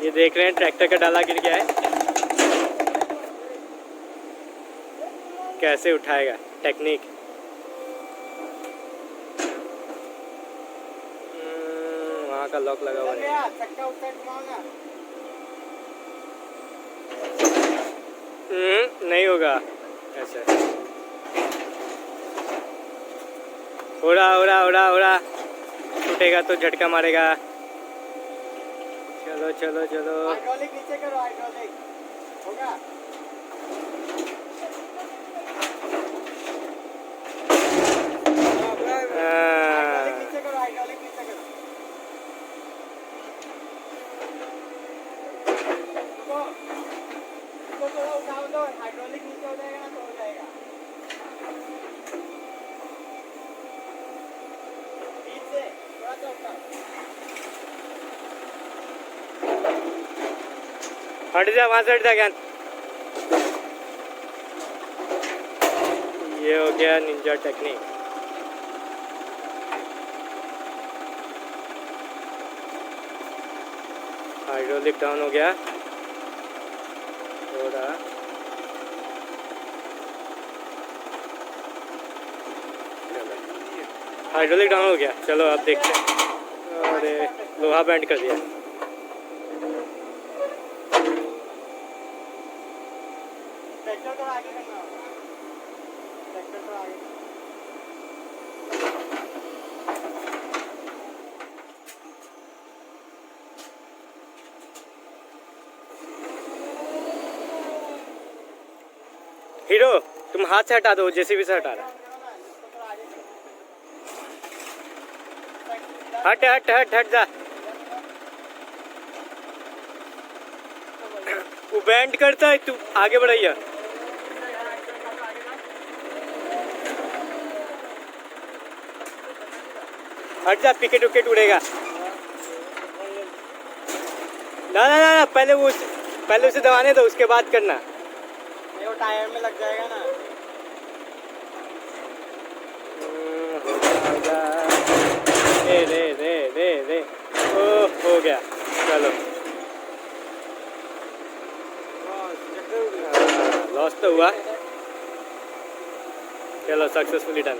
ये देख रहे हैं ट्रैक्टर का डाला गिर गया है, कैसे उठाएगा टेक्निक। वहाँ का लॉक लगा हुआ है। नहीं होगा ऐसे। उड़ा उड़ा उड़ा उड़ा, टूटेगा तो झटका मारेगा। चलो चलो चलो, हाइड्रोलिक नीचे करो, हाइड्रोलिक होगा। हाइड्रोलिक नीचे करो, हाइड्रोलिक नीचे करो। इसको थोड़ा उठाओ तो हाइड्रोलिक नीचे हो जाएगा ना, तो हो जाएगा। बीच से थोड़ा सा उठाओ। हट जा, वहां से हट जा ज्ञान। ये हो गया निंजा टेक्निक। हाइड्रोलिक डाउन हो गया थोड़ा। हाइड्रोलिक डाउन हो गया, चलो अब देखते हैं। अरे लोहा बैंड कर दिया। ट्रैक्टर को आगे करना होगा, ट्रैक्टर को आगे। हीरो तुम हाथ से हटा दो, जेसीबी से हटा रहा। हट हट हट हट जा। वो बैंड करता है, तू आगे बढ़ाइया। हट जा, पिकेट विकेट उड़ेगा। ना ना ना, पहले उसे दबाने दो, उसके बाद करना। ये वो टायर में लग जाएगा ना। रे रे रे रे रे, ओ हो गया। चलो लॉस तो हुआ, चलो सक्सेसफुली डन।